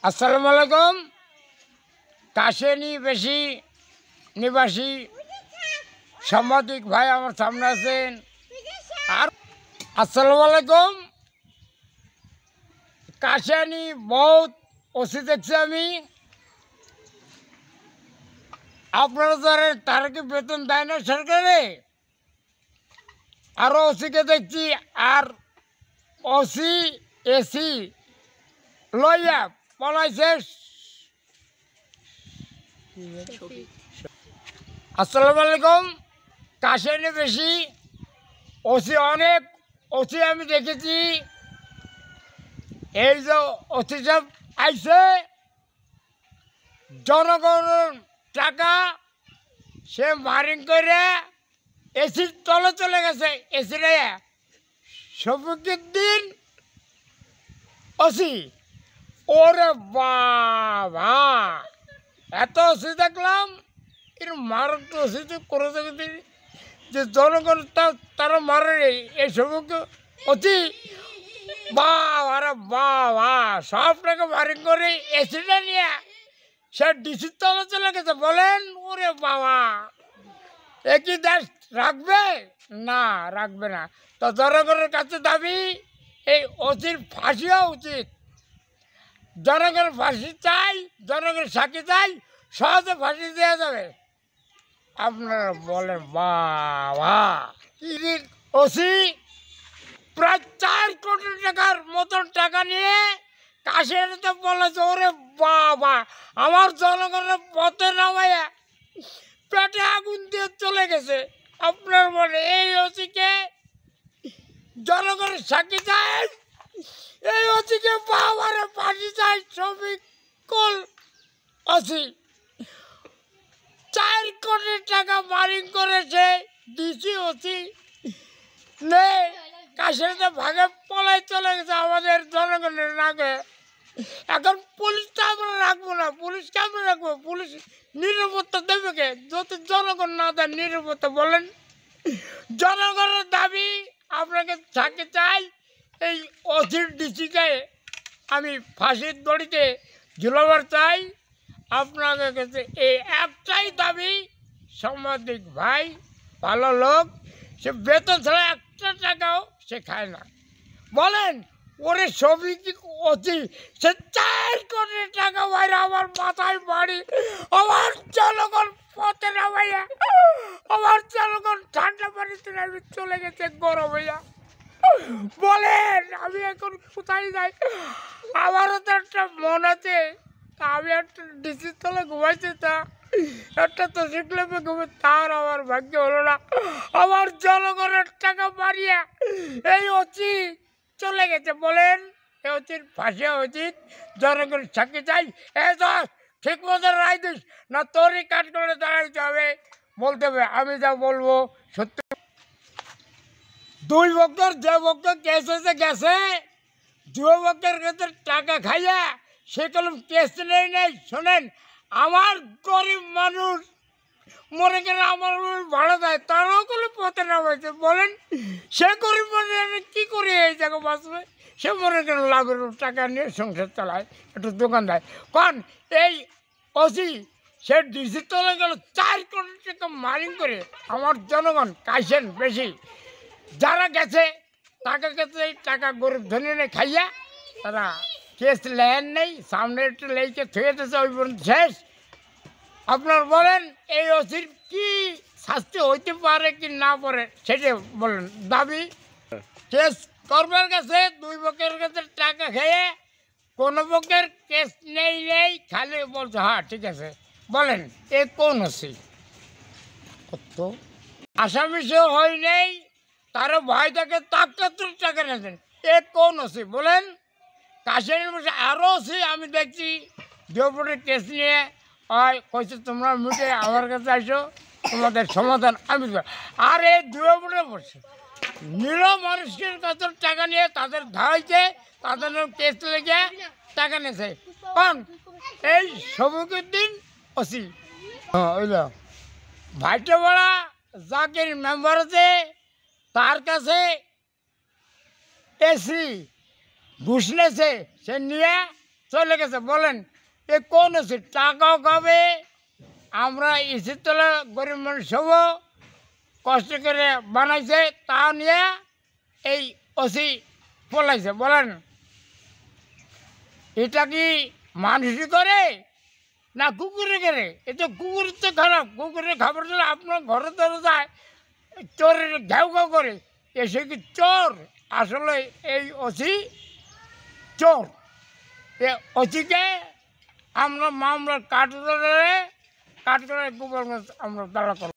আসসালামু আলাইকুম। কাশেনী বেশি নিবাসী সাংবাদিক ভাই আমার সামনে আছেন। আর আসসালামু আলাইকুম। কাশেনী বহুত ওসি দেখছি আমি। আপনারা ধরেন তারা কি বেতন দেয় না সরকারে? আরও ওসিকে দেখছি। আর ওসি এসি লইয়া পলাইছে। আসসালামু আলাইকুম। কাশেনী বেশি ওসি অনেক ওসি আমি দেখেছি। এই যে ওসি সব আইছে জনগণের টাকা সে মারিং করে এসির তলে চলে গেছে। এসি রে শফিকুদ্দিন ওসি। ওরে বাবা, এত ওসি দেখলাম। এর মারক তো ওসি তো করে দেখেছি যে জনগণ তারা মারে এই শফিক ওসি। বাবা বাবা, সব টাকা মারিং করে এসিটা নিয়ে সে ডিসির তলে চলে গেছে। বলেন ওরে বাবা, একই দেশ রাখবে না? রাখবে না। তো জনগণের কাছে দাবি এই ওসির ফাঁসি হওয়া উচিত। জনগণের ফাঁসি চাই, জনগণের সাক্ষী চাই, সহজে ফাঁসি দেওয়া যাবে। আপনারা বলেন বাবা, ওসি প্রায় 4 কোটি টাকার মতন টাকা নিয়ে কাশেনীতে বলেছে। ওরে বাবা, আমার জনগণের পথে নামাইয়া পেটে আগুন দিয়ে চলে গেছে। আপনার বলে এই ওসিকে জনগণের সাক্ষী চাই, এই ওসিকে বাবারে ফাঁসি চাই। শফিকুল ওসি 4 কোটি টাকা মারিং করেছে। ডিসি ওসি নে কাশেনীতে ভাগে পলাই চলে গেছে আমাদের জনগণের নাকে। এখন পুলিশটা আমরা রাখবো না। পুলিশকে আমরা রাখবো? পুলিশ নিরাপত্তা দেবে কে যদি জনগণ না দেয় নিরাপত্তা? বলেন, জনগণের দাবি আপনাকে সাক্ষী চাই। এই ওসির ডিসিকে আমি ফাঁসির দড়িতে ঝুলাবার চাই। আপনাদের কাছে এই একটাই দাবি। সাংবাদিক ভাই ভালো লোক, সে বেতন ছাড়া একটা টাকাও সে খায় না। বলেন ওরে শফিক ওসি সে 4 কোটি টাকা বাইরে আমার মাথায় বাড়ি, আমার জনগণ পথে নামাইয়া, আমার জনগণ ঠান্ডা পানিতে নামে চলে গেছে গরম হইয়া। বলেন আমি এখন কোথায় যাই? আমারও তো একটা মন আছে। আমি একটা ডিসির তলে ঘুমাইছি, তা একটা তো শিখলে ঘুমে, তার আমার ভাগ্য হলো না। আমার জনগণের টাকা মারিয়া এই ওসি চলে গেছে। বলেন এ ওসির ফাঁসি হওয়া উচিত। জনগণের সাক্ষী চাই। ঠিক মতো রায় দিস, না তোরই কাঠ করে দাঁড়াইতে হবে, বলতে হবে। আমি যা বলবো সত্যি। 2 বছর যে বছর কেস হয়েছে গেছে, 2 বছর কাছে টাকা খাইয়া সে কলম কেস নেই। শোনেন, আমার গরিব মানুষ মনে করে আমার ভাড়া দেয়, তারাও কোনো পথে নামাইছে। বলেন সে গরিব মানুষ কী করে এই জায়গা বাঁচবে? সে মনে করে লাভের টাকা নিয়ে সংসার চালায়, একটু দোকান দেয়। কারণ এই ওসি সে ডিসি তলে গেল 4 কোটি টাকা মারিং করে। আমার জনগণ কাইছেন বেশি, যারা গেছে টাকা গেছে টাকা গরিব ধনী নেই খাইয়া, তারা কেস লেন নেই, সামনে একটু লেইকে থুয়ে দিয়েছে, ওই পর্যন্ত শেষ। আপনার বলেন এই ওসির কি শাস্তি হইতে পারে কি না পারে সেটা বলেন। দাবি কেস করবার কাছে 2 বকের কাছে টাকা খেয়ে কোনো বকের কেস নেই, খালি বলছে হ্যাঁ ঠিক আছে। বলেন এ কোন ওসি? কত আসামি সে হয় নেই, তারও ভয় থাকে, তাকে টাকা নিয়েছেন। এ কোন ওসি? বলেন। কাশেনীর বসে আরও ওসি আমি দেখছি দেওপুরের কেস নিয়ে কইছে তোমরা মিটে আমার কাছে আসো, তোমাদের সমাধান আমি। আর এই দেওপুরে বসে নিরীহ মানুষের কাছে টাকা নিয়ে তাদের ধারাইছে, তাদের কেস লেগে টাকা নিয়েছে। কারণ এই Shafiquddin OC oil ভাইটাপাড়া Zakir member আছে, তার কাছে এসি ঘুষ নেছে, সে নিয়ে চলে গেছে। বলেন এ কোন ওসি? টাকাও খাবে, আমরা এসির তলা গরিব মানুষ হব, কষ্ট করে বানাইছে, তা নিয়ে এই ওসি পলাইছে। বলেন এটা কি মানুষই করে না কুকুরে করে? এ তো কুকুর তো খারাপ, কুকুরের খাবার দিলে আপনার ঘরে ধরে যায়, চোরের ঘেউ ঘেউ করে, এসে কি চোর? আসলে এই ওসি চোর। এ ওসিকে আমরা মামলার কাঠগড়ায় গোপালগঞ্জ আমরা তাড়া করব।